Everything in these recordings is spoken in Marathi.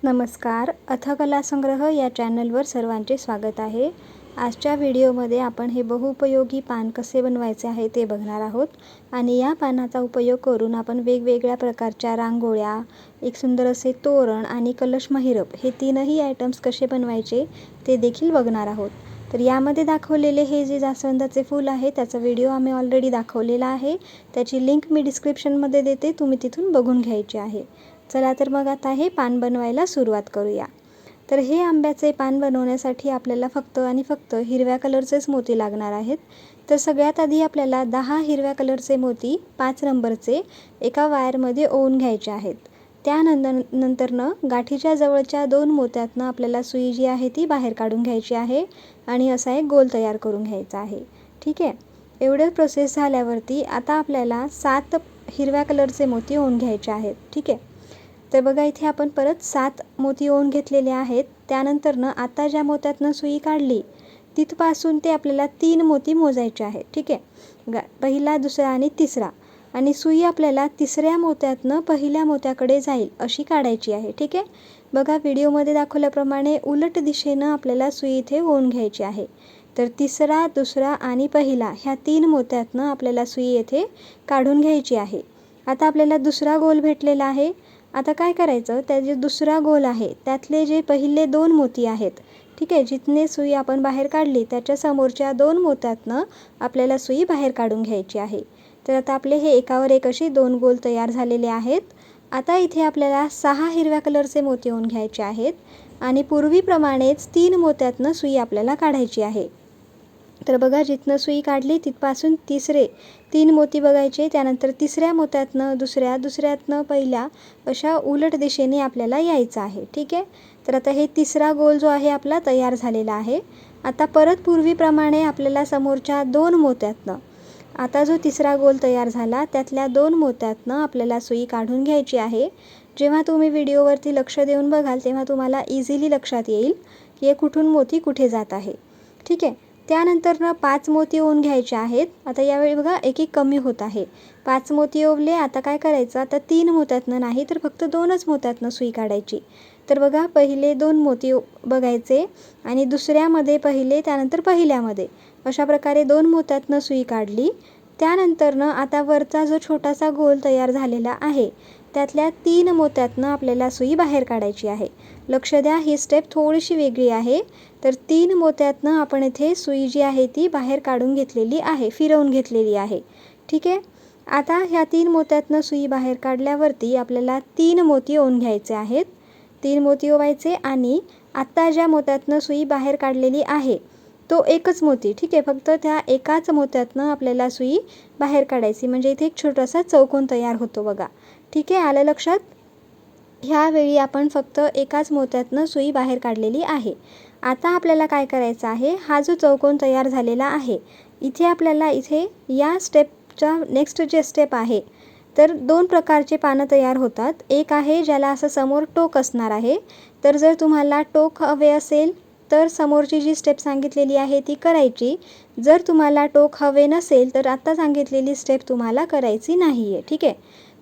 नमस्कार, अथकला संग्रह या चॅनलवर सर्वांचे स्वागत आहे। आजच्या व्हिडिओमध्ये आपण हे बहुउपयोगी पान कसे बनवायचे आहे ते बघणार आहोत आणि या पानाचा उपयोग करून आपण वेगवेगळ्या प्रकारच्या रांगोळ्या, एक सुंदर असे तोरण आणि कलश महिरप हे तीनही आयटम्स कसे बनवायचे ते देखील बघणार आहोत। तर यामध्ये दाखवलेले हे जे जास्वंदाचे फूल आहे त्याचा व्हिडिओ आम्ही ऑलरेडी दाखवलेला आहे, त्याची लिंक मी डिस्क्रिप्शनमध्ये देते, तुम्ही तिथून बघून घ्यायचे आहे। चला तर मग आता हे पान बनवायला सुरुवात करूया। तर हे आंब्याचे पान बनवण्यासाठी आपल्याला फक्त आणि फक्त हिरव्या कलरचेच मोती लागणार आहेत। तर सगळ्यात आधी आपल्याला 10 हिरव्या कलरचे मोती 5 नंबरचे एका वायरमध्ये ओवून घ्यायचे आहेत। त्यानंतरनं गाठीच्या जवळच्या 2 मोत्यातनं आपल्याला सुई जी आहे ती बाहेर काढून घ्यायची आहे आणि असा एक गोल तयार करून घ्यायचा आहे। ठीक आहे, एवढे प्रोसेस झाल्यावरती आता आपल्याला 7 हिरव्या कलरचे मोती ओवून घ्यायचे आहेत। ठीक आहे, तर बघा इथे आपण परत 7 मोती ओवून घेतलेले आहेत। त्यानंतरनं आता ज्या मोत्यातनं सुई काढली तिथपासून ते आपल्याला 3 मोती मोजायचे आहेत। ठीक आहे, पहिला, दुसरा आणि तिसरा, आणि सुई आपल्याला तिसऱ्या मोत्यातनं पहिल्या मोत्याकडे जाईल अशी काढायची आहे। ठीक आहे, बघा व्हिडिओमध्ये दाखवल्याप्रमाणे उलट दिशेनं आपल्याला सुई इथे ओवून घ्यायची आहे। तर तिसरा, दुसरा आणि पहिला ह्या 3 मोत्यातनं आपल्याला सुई येथे काढून घ्यायची आहे। आता आपल्याला दुसरा गोल भेटलेला आहे। आता काय करायचं, त्याचे दुसरा गोल आहे त्यातले जे पहिले 2 मोती आहेत, ठीक आहे, जिथने सुई आपण बाहेर काढली त्याच्या समोरच्या 2 मोत्यातनं आपल्याला सुई बाहेर काढून घ्यायची आहे। तर आता आपले हे एकावर एक अशी 2 गोल तयार झालेले आहेत। आता इथे आपल्याला 6 हिरव्या कलरचे मोती ओवून घ्यायचे आहेत आणि पूर्वीप्रमाणेच 3 मोत्यातनं सुई आपल्याला काढायची आहे। तर बघा, जिथनं सुई काढली तिथपासून तिसरे 3 मोती बघायचे, त्यानंतर तिसऱ्या मोत्यातनं दुसऱ्यातनं पहिल्या, अशा उलट दिशेने आपल्याला यायचं आहे। ठीक आहे, तर आता हे तिसरा गोल जो आहे आपला तयार झालेला आहे। आता परत पूर्वीप्रमाणे आपल्याला समोरच्या 2 मोत्यातनं आता जो तिसरा गोल तयार झाला त्यातल्या 2 मोत्यातनं आपल्याला सुई काढून घ्यायची आहे। जेव्हा तुम्ही व्हिडिओवरती लक्ष देऊन बघाल तेव्हा तुम्हाला इझिली लक्षात येईल की हे कुठून मोती कुठे जात आहे। ठीक आहे, त्यानंतरनं 5 मोती ओवून घ्यायचे आहेत। आता यावेळी बघा एक कमी होत आहे। 5 मोती ओवले, आता काय करायचं, आता 3 मोत्यातनं नाही तर फक्त 2च मोत्यातनं सुई काढायची। तर बघा, पहिले 2 मोती बघायचे आणि दुसऱ्यामध्ये पहिले, त्यानंतर पहिल्यामध्ये, अशा प्रकारे 2 मोत्यातनं सुई काढली। त्यानंतरनं आता वरचा जो छोटासा गोल तयार झालेला आहे त्यातल्या 3 मोत्यातनं आपल्याला सुई बाहेर काढायची आहे। लक्ष द्या, ही स्टेप थोडीशी वेगळी आहे। तर 3 मोत्यातनं आपण इथे सुई जी आहे ती बाहेर काढून घेतलेली आहे, फिरवून घेतलेली आहे। ठीक आहे, आता ह्या 3 मोत्यातनं सुई बाहेर काढल्यावरती आपल्याला 3 मोती ओवून घ्यायचे आहेत। 3 मोती ओवायचे आणि आत्ता ज्या मोत्यातनं सुई बाहेर काढलेली आहे तो एकच मोती, ठीक आहे, फक्त त्या एकाच मोत्यातनं आपल्याला सुई बाहेर काढायची, म्हणजे इथे एक छोटासा चौकोन तयार होतो बघा। ठीक आहे, आलं लक्षात? ह्यावेळी आपण फक्त एकाच मोत्यातनं सुई बाहेर काढलेली आहे। आता आपल्याला काय करायचं आहे, हा जो चौकोन तयार झालेला आहे इथे आपल्याला इथे या स्टेपच्या नेक्स्ट जे स्टेप आहे, तर 2 प्रकारचे पानं तयार होतात। एक आहे ज्याला असं समोर टोक असणार आहे, तर जर तुम्हाला टोक हवे असेल तर समोरची जी स्टेप सांगितलेली आहे ती करायची। जर तुम्हाला टोक हवे नसेल तर आता सांगितलेली स्टेप तुम्हाला करायची नाही आहे। ठीक आहे,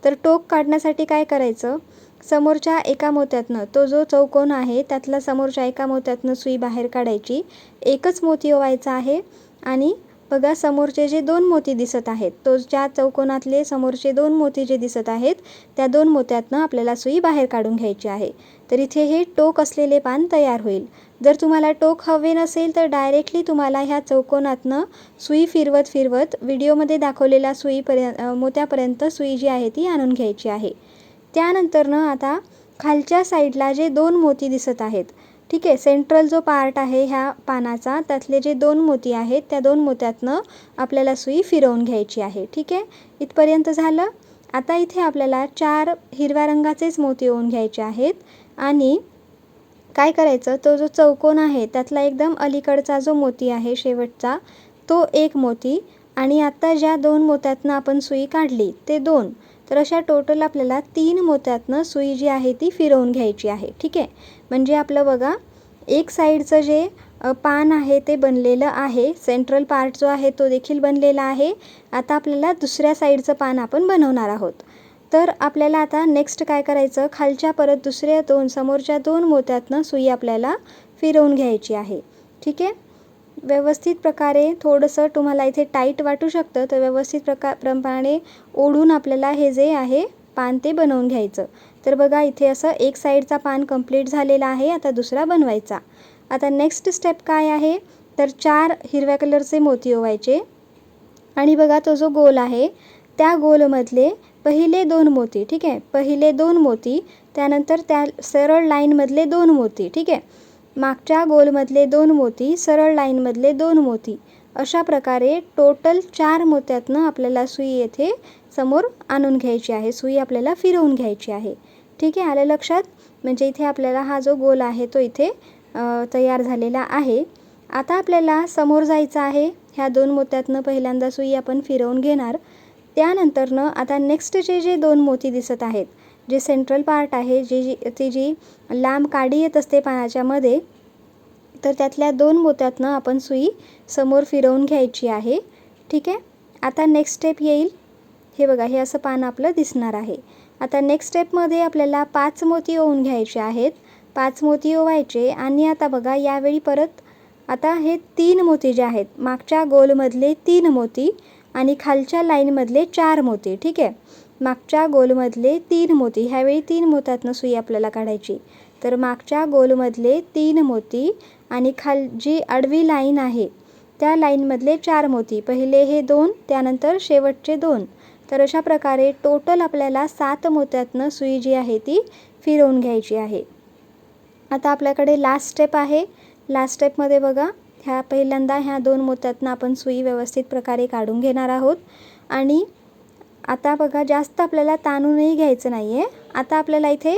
तर टोक काढण्यासाठी काय करायचं, समोरच्या एका मोत्यातनं, तो जो चौकोन आहे त्यातला समोरच्या एका मोत्यातनं सुई बाहेर काढायची, एकच मोती ओवायचा आहे आणि बघा समोरचे जे 2 मोती दिसत आहेत, तो ज्या चौकोनातले समोरचे 2 मोती जे दिसत आहेत त्या 2 मोत्यातनं आपल्याला सुई बाहेर काढून घ्यायची आहे। तर इथे हे टोक असलेले पान तयार होईल। जर तुम्हाला टोक हवे नसेल तर डायरेक्टली तुम्हाला ह्या चौकोनातनं सुई फिरवत व्हिडिओमध्ये दाखवलेल्या मोत्यापर्यंत सुई जी आहे ती आणून घ्यायची आहे। त्यानंतरनं आता खालच्या साईडला जे 2 मोती दिसत आहेत, ठीक आहे, सेंट्रल जो पार्ट आहे ह्या पानाचा त्यातले जे 2 मोती आहेत त्या 2 मोत्यातनं आपल्याला सुई फिरवून घ्यायची आहे। ठीक आहे, इथपर्यंत झालं। आता इथे आपल्याला 4 हिरव्या रंगाचेच मोती ओवून घ्यायचे आहेत आणि काय करायचं, तो जो चौकोन आहे त्यातला एकदम अलीकडचा जो मोती आहे शेवटचा, तो एक मोती, आणि आता ज्या 2 मोत्यातनं आपण सुई काढली ते 2, तर अशा टोटल आपल्याला 3 मोत्यातनं सुई जी आहे ती फिरवून घ्यायची आहे। ठीक आहे, म्हणजे आपलं बघा एक साईडचं जे पान आहे ते बनलेलं आहे, सेंट्रल पार्ट जो आहे तो देखील बनलेला आहे। आता आपल्याला दुसऱ्या साईडचं पान आपण बनवणार आहोत। तर आपल्याला आता नेक्स्ट काय करायचं, खालच्या परत दुसऱ्या समोरच्या 2 मोत्यातनं सुई आपल्याला फिरवून घ्यायची आहे. ठीक आहे. व्यवस्थित प्रकारे थोडंसं तुम्हाला इथे टाईट वाटू शकतं, तर व्यवस्थित प्रमाणे ओढून आपल्याला हे जे आहे पान ते बनवून घ्यायचं. तर बघा इथे असं एक साईडचा पान कंप्लीट झालेला आहे. आता दुसरा बनवायचा. आता नेक्स्ट स्टेप काय आहे, तर 4 हिरव्या कलरचे मोती ओवायचे आणि बघा तो जो गोल आहे त्या गोलमधले पहिले 2 मोती, ठीक आहे, पहिले 2 मोती, त्यानंतर त्या सरळ लाईनमधले 2 मोती, ठीक आहे, मागच्या गोलमधले 2 मोती, सरळ लाईनमधले 2 मोती, अशा प्रकारे टोटल 4 मोत्यातनं आपल्याला सुई येथे समोर आणून घ्यायची आहे. सुई आपल्याला फिरवून घ्यायची आहे. ठीक आहे, आलं लक्षात. म्हणजे इथे आपल्याला हा जो गोल आहे तो इथे तयार झालेला आहे. आता आपल्याला समोर जायचं आहे. ह्या 2 मोत्यातनं पहिल्यांदा सुई आपण फिरवून घेणार. त्यानंतरनं आता नेक्स्टचे जे 2 मोती दिसत आहेत, जे सेंट्रल पार्ट आहे, ती जी लांब काडी येत असते पानाच्या मध्ये, तर त्यातल्या 2 मोत्यातनं आपण सुई समोर फिरवून घ्यायची आहे. ठीक आहे. आता नेक्स्ट स्टेप येईल. हे बघा, हे असं पान आपलं दिसणार आहे. आता नेक्स्ट स्टेपमध्ये आपल्याला 5 मोती ओवून घ्यायचे आहेत. 5 मोती ओवायचे आणि आता बघा यावेळी परत आता हे 3 मोती जे आहेत, मागच्या गोलमधले 3 मोती आणि खालच्या लाईनमधले 4 मोती, ठीक आहे, मागच्या गोलमधले 3 मोती, ह्यावेळी 3 मोत्यातनं सुई आपल्याला काढायची. तर मागच्या गोलमधले 3 मोती आणि जी आडवी लाईन आहे त्या लाईनमधले 4 मोती, पहिले हे 2, त्यानंतर शेवटचे 2. तर अशा प्रकारे टोटल आपल्याला 7 मोत्यातनं सुई जी आहे ती फिरवून घ्यायची आहे. आता आपल्याकडे लास्ट स्टेप आहे. लास्ट स्टेपमध्ये बघा, पहिल्यांदा ह्या 2 मोत्यातनं आपण सुई व्यवस्थित प्रकारे काढून घेणार आहोत. आणि आता बघा जास्त आपल्याला ताणूनही घ्यायचं नाही आहे. आता आपल्याला इथे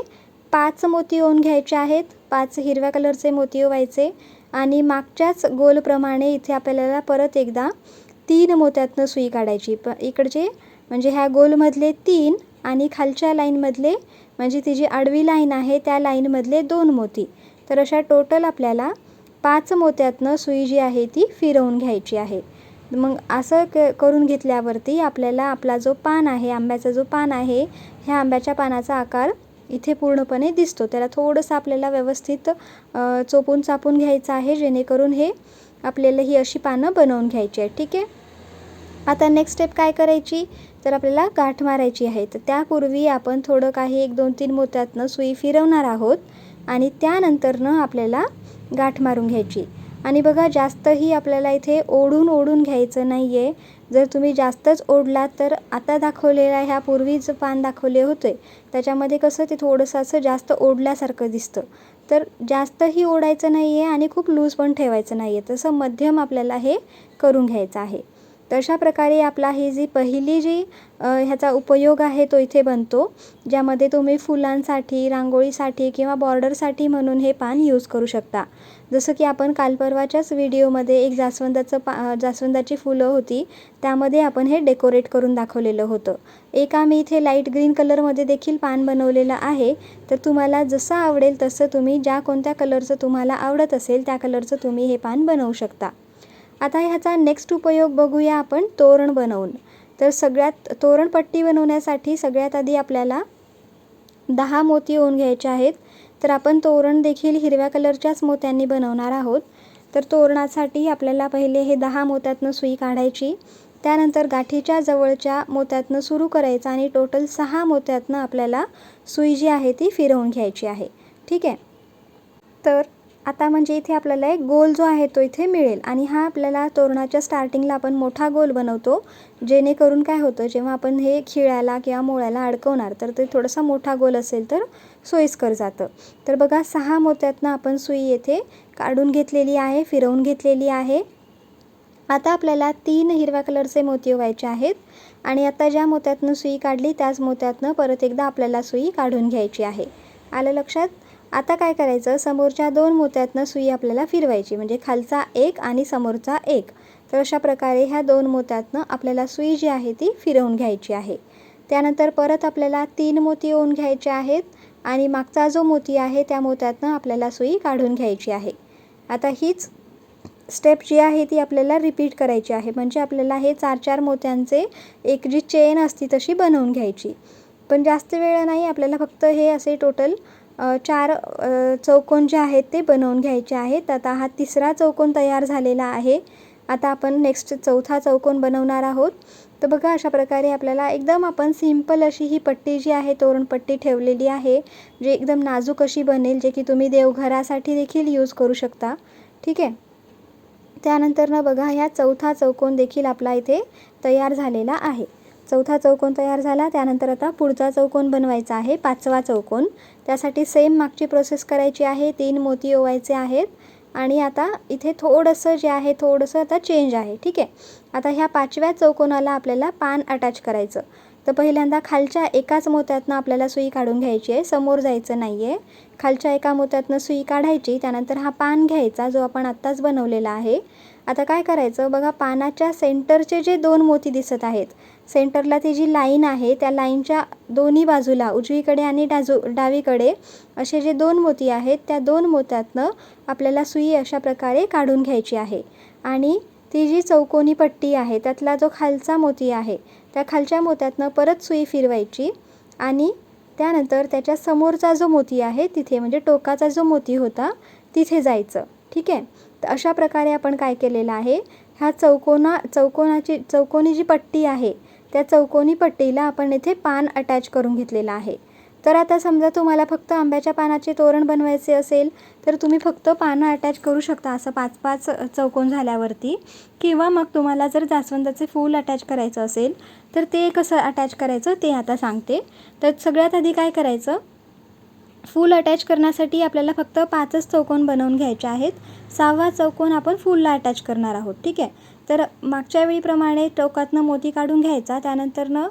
5 मोती ओवून घ्यायचे आहेत. 5 हिरव्या कलरचे मोती ओवायचे आणि मागच्याच गोलप्रमाणे इथे आपल्याला परत एकदा 3 मोत्यातनं सुई काढायची. इकडचे म्हणजे ह्या गोलमधले 3 आणि खालच्या लाईनमधले, म्हणजे ती जी आडवी लाईन आहे त्या लाईनमधले 2 मोती. तर अशा टोटल आपल्याला 5 मोत्यातनं सुई जी आहे ती फिरवून घ्यायची आहे. मग असं करून घेतल्यावरती आपल्याला आपला जो पान आहे, आंब्याचा जो पान आहे, ह्या आंब्याच्या पानाचा आकार इथे पूर्णपणे दिसतो. त्याला थोडंसं आपल्याला व्यवस्थित चोपून चापून घ्यायचं आहे, जेणेकरून हे आपल्याला ही अशी पानं बनवून घ्यायची आहे. ठीक आहे. आता नेक्स्ट स्टेप काय करायची, तर आपल्याला गाठ मारायची आहे. तर त्यापूर्वी आपण थोडं काही 1, 2, 3 मोत्यातनं सुई फिरवणार आहोत आणि त्यानंतरनं आपल्याला गाठ मारून घ्यायची. आणि बघा जास्तही आपल्याला इथे ओढून घ्यायचं नाही आहे. जर तुम्ही जास्तच ओढलात तर आता दाखवलेला ह्या पूर्वीच पान दाखवले होते त्याच्यामध्ये कसं ते थोडंसं असं जास्त ओढल्यासारखं दिसतं. तर जास्तही ओढायचं नाही आहे आणि खूप लूज पण ठेवायचं नाही आहे. तसं मध्यम आपल्याला हे करून घ्यायचं आहे. तर अशा प्रकारे आपला ही जी पहिली जी ह्याचा उपयोग आहे तो इथे बनतो, ज्यामध्ये तुम्ही फुलांसाठी, रांगोळीसाठी किंवा बॉर्डरसाठी म्हणून हे पान यूज करू शकता. जसं की आपण काल परवाच्याच व्हिडिओमध्ये एक जास्वंदाची फुलं होती, त्यामध्ये आपण हे डेकोरेट करून दाखवलेलं होतं. एक आम्ही इथे लाईट ग्रीन कलरमध्ये देखील पान बनवलेलं आहे. तर तुम्हाला जसं आवडेल तसं तुम्ही ज्या कोणत्या कलरचं तुम्हाला आवडत असेल त्या कलरचं तुम्ही हे पान बनवू शकता. आता ह्याचा नेक्स्ट उपयोग बघूया आपण तोरण बनवून. तर तोरणपट्टी बनवण्यासाठी सगळ्यात आधी आपल्याला 10 मोती ओवून घ्यायचे आहेत. तर आपण तोरण देखील हिरव्या कलरच्याच मोत्यांनी बनवणार आहोत. तर तोरणासाठी आपल्याला पहिले हे 10 मोत्यातनं सुई काढायची. त्यानंतर गाठीच्या जवळच्या मोत्यातनं सुरू करायचं आणि टोटल 6 मोत्यातनं आपल्याला सुई जी आहे ती फिरवून घ्यायची आहे. ठीक आहे. तर आता म्हणजे इथे आपल्याला एक गोल जो आहे तो इथे मिळेल आणि हा आपल्याला तोरणाच्या स्टार्टिंगला आपण मोठा गोल बनवतो, जेणेकरून काय होतं, जेव्हा आपण हे खिळ्याला किंवा मोळ्याला अडकवणार तर ते थोडासा मोठा गोल असेल तर सोयीस्कर जातं. तर बघा 6 मोत्यातनं आपण सुई येथे काढून घेतलेली आहे, फिरवून घेतलेली आहे. आता आपल्याला 3 हिरव्या कलरचे मोती ओवायचे आहेत आणि आता ज्या मोत्यातनं सुई काढली त्याच मोत्यातनं परत एकदा आपल्याला सुई काढून घ्यायची आहे. आलं लक्षात. आता काय करायचं, समोरच्या 2 मोत्यातनं सुई आपल्याला फिरवायची, म्हणजे खालचा 1 आणि समोरचा 1. तर अशा प्रकारे ह्या 2 मोत्यातनं आपल्याला सुई जी आहे ती फिरवून घ्यायची आहे. त्यानंतर परत आपल्याला 3 मोती ओवून घ्यायचे आहेत आणि मागचा जो मोती आहे त्या मोत्यातनं आपल्याला सुई काढून घ्यायची आहे. आता हीच स्टेप जी आहे ती आपल्याला रिपीट करायची आहे. म्हणजे आपल्याला हे 4-4 मोत्यांचे एक जी चेन असती तशी बनवून घ्यायची. पण जास्त वेळ नाही, आपल्याला फक्त हे असे टोटल 4 चौकोन जे आहेत ते बनवून घ्यायचे आहेत. आता हा तिसरा चौकोन तयार झालेला आहे. आता आपण नेक्स्ट चौथा चौकोन बनवणार आहोत. तर बघा अशा प्रकारे आपल्याला एकदम आपण सिंपल अशी ही पट्टी जी आहे तोरणपट्टी ठेवलेली आहे, जे एकदम नाजूक अशी बनेल, जे की तुम्ही देवघरासाठी देखील यूज करू शकता. ठीक आहे. त्यानंतर बघा ह्या चौथा चौकोन देखील आपला इथे तयार झालेला आहे. चौथा चौकोन तयार झाला. त्यानंतर आता पुढचा चौकोन बनवायचा आहे, 5वा चौकोन. त्यासाठी सेम मागची प्रोसेस करायची आहे. 3 मोती ओवायचे आहेत आणि आता इथे थोडंसं जे आहे थोडंसं आता चेंज आहे. ठीक आहे. आता ह्या 5व्या चौकोनाला आपल्याला पान अटॅच करायचं. तर पहिल्यांदा खालच्या एकाच मोत्यातनं आपल्याला सुई काढून घ्यायची आहे, समोर जायचं नाही आहे. खालच्या एका मोत्यातनं सुई काढायची. त्यानंतर हा पान घ्यायचा जो आपण आत्ताच बनवलेला आहे. आता काय करायचं बघा, पानाच्या सेंटरचे जे 2 मोती दिसत आहेत, सेंटरला ती जी लाईन आहे त्या लाईनच्या दोन्ही बाजूला उजवीकडे आणि डावीकडे असे जे 2 मोती आहेत, त्या 2 मोत्यातनं आपल्याला सुई अशा प्रकारे काढून घ्यायची आहे. आणि ती जी चौकोनी पट्टी आहे त्यातला जो खालचा मोती आहे त्या खालच्या मोत्यातनं परत सुई फिरवायची आणि त्यानंतर त्याच्या समोरचा जो मोती आहे तिथे, म्हणजे टोकाचा जो मोती होता तिथे जायचं. ठीक आहे. तर अशा प्रकारे आपण काय केलेलं आहे, ह्या चौकोनी जी पट्टी आहे त्या चौकोनी पट्टीला आपण इथे पान अटॅच करून घेतलेलं आहे. तर आता समजा तुम्हाला फक्त आंब्याच्या पानाचे तोरण बनवायचे असेल तर तुम्ही फक्त पानं अटॅच करू शकता असं 5-5 चौकोन झाल्यावरती. किंवा मग तुम्हाला जर जास्वंदाचे फूल अटॅच करायचं असेल तर ते कसं अटॅच करायचं ते आता सांगते. तर सगळ्यात आधी काय करायचं, फूल अटॅच करण्यासाठी आपल्याला फक्त 5च चौकोन बनवून घ्यायचे आहेत. 6वा चौकोन आपण फूलला अटॅच करणार आहोत. ठीक आहे. तर मागच्या वेळीप्रमाणे टोकातनं मोती काढून घ्यायचा. त्यानंतरनं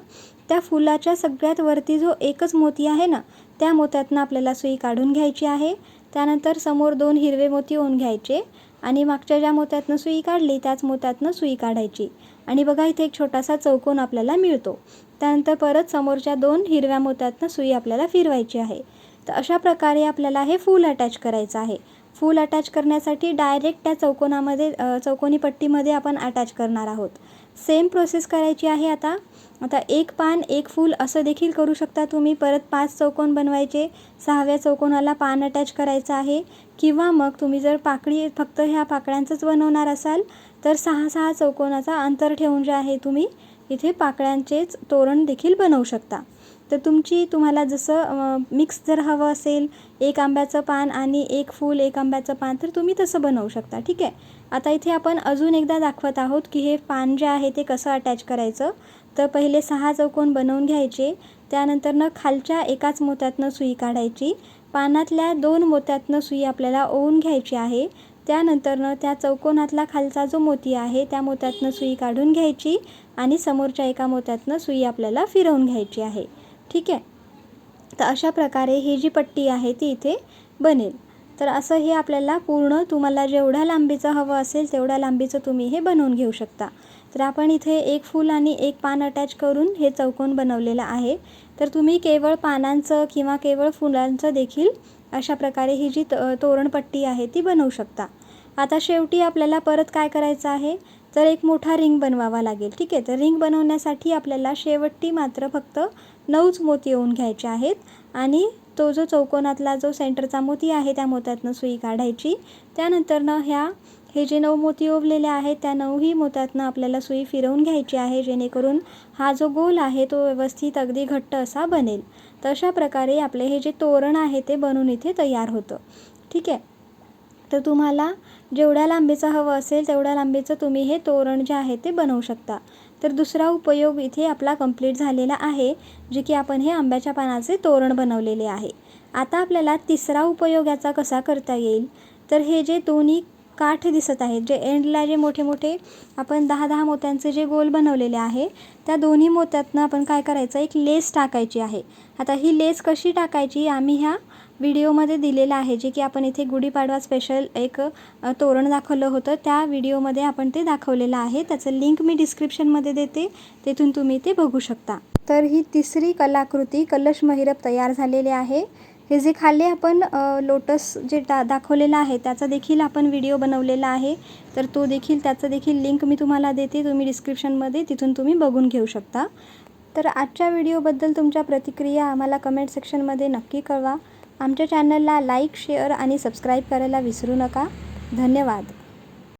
त्या फुलाच्या सगळ्यात वरती जो एकच मोती आहे ना, त्या मोत्यातनं आपल्याला सुई काढून घ्यायची आहे. त्यानंतर समोर 2 हिरवे मोती ओवून घ्यायचे आणि मागच्या ज्या मोत्यातनं सुई काढली त्याच मोत्यातनं सुई काढायची. आणि बघा इथे एक छोटासा चौकोन आपल्याला मिळतो. त्यानंतर परत समोरच्या 2 हिरव्या मोत्यातनं सुई आपल्याला फिरवायची आहे. तर अशा प्रकारे आपल्याला हे फूल अटॅच करायचं आहे. फूल अटॅच करण्यासाठी डायरेक्ट त्या चौकोनी पट्टीमध्ये आपण अटॅच करणार आहोत. सेम प्रोसेस करायची आहे. आता एक पान एक फूल असं देखील करू शकता तुम्ही. परत 5 चौकोन बनवायचे, 6व्या चौकोनाला पान अटॅच करायचं आहे. किंवा मग तुम्ही जर पाकळी फक्त ह्या पाकळ्यांचंच बनवणार असाल तर 6-6 चौकोनाचा अंतर ठेवून जे आहे तुम्ही इथे पाकळ्यांचेच तोरण देखील बनवू शकता. तर तुम्हाला जसं मिक्स जर हवं असेल, एक आंब्याचं पान आणि एक फूल, एक आंब्याचं पान, तर तुम्ही तसं बनवू शकता. ठीक आहे. आता इथे आपण अजून एकदा दाखवत आहोत की हे पान जे आहे ते कसं अटॅच करायचं. तर पहिले 6 चौकोन बनवून घ्यायचे. त्यानंतरनं खालच्या एकाच मोत्यातनं सुई काढायची. पानातल्या 2 मोत्यातनं सुई आपल्याला ओवून घ्यायची आहे. त्यानंतरनं त्या चौकोनातला खालचा जो मोती आहे त्या मोत्यातनं सुई काढून घ्यायची आणि समोरच्या एका मोत्यातनं सुई आपल्याला फिरवून घ्यायची आहे. ठीक आहे. तर अशा प्रकारे ही जी पट्टी आहे ती इथे बनेल. तर असं हे आपल्याला पूर्ण तुम्हाला जेवढ्या लांबीचं हवं असेल तेवढ्या लांबीचं तुम्ही हे बनवून घेऊ शकता. तर आपण इथे एक फूल आणि एक पान अटॅच करून हे चौकोन बनवलेलं आहे. तर तुम्ही केवळ पानांचं किंवा केवळ फुलांचं देखील अशा प्रकारे ही जी तोरणपट्टी आहे ती बनवू शकता. आता शेवटी आपल्याला परत काय करायचं आहे, तर एक मोठा रिंग बनवावा लागेल. ठीक आहे. तर रिंग बनवण्यासाठी आपल्याला शेवटी मात्र फक्त 9च मोती ओवून घ्यायचे आहेत आणि तो जो चौकोनातला जो सेंटरचा मोती आहे त्या मोत्यातनं सुई काढायची. त्यानंतरनं हे जे 9 मोती ओवलेले आहेत त्या 9ही मोत्यातनं आपल्याला सुई फिरवून घ्यायची आहे, जेणेकरून हा जो गोल आहे तो व्यवस्थित अगदी घट्ट असा बनेल. तर अशा प्रकारे आपले हे जे तोरण आहे ते बनून इथे तयार होतं. ठीक आहे. तर तुम्हाला जेवढ्या लांबीचं हवं असेल तेवढ्या लांबीचं तुम्ही हे तोरण जे आहे ते बनवू शकता. तर दुसरा उपयोग इथे आपला कंप्लीट झालेला आहे, जे की आपण हे आंब्याच्या पानाचे तोरण बनवलेले आहे. आता आपल्याला तिसरा उपयोग याचा कसा करता येईल, तर हे जे दोन्ही काठ दिसत आहेत, जे एंडला जे मोठे मोठे आपण 10-10 मोत्यांचे जे गोल बनवलेले आहे त्या दोन्ही मोत्यातनं आपण काय करायचं, एक लेस टाकायची आहे. आता ही लेस कशी टाकायची आम्ही ह्या व्हिडिओमध्ये दिलेलं आहे, जे की आपण इथे गुढीपाडवा स्पेशल एक तोरण दाखवलं होतं, त्या व्हिडिओमध्ये आपण ते दाखवलेलं आहे. त्याचं लिंक मी डिस्क्रिप्शनमध्ये देते, तिथून तुम्ही ते बघू शकता. तर ही तिसरी कलाकृती कलश महिरप तयार झालेले आहे. हे जे खाली आपण लोटस जे दाखवलेलं आहे त्याचा देखील आपण व्हिडिओ बनवलेला आहे. तर त्याचं देखील लिंक मी तुम्हाला देते, तुम्ही डिस्क्रिप्शनमध्ये तिथून तुम्ही बघून घेऊ शकता. तर आजच्या व्हिडिओबद्दल तुमच्या प्रतिक्रिया आम्हाला कमेंट सेक्शनमध्ये नक्की कळवा. आमच्या चॅनलला लाईक, शेअर आणि सबस्क्राईब करायला विसरू नका. धन्यवाद.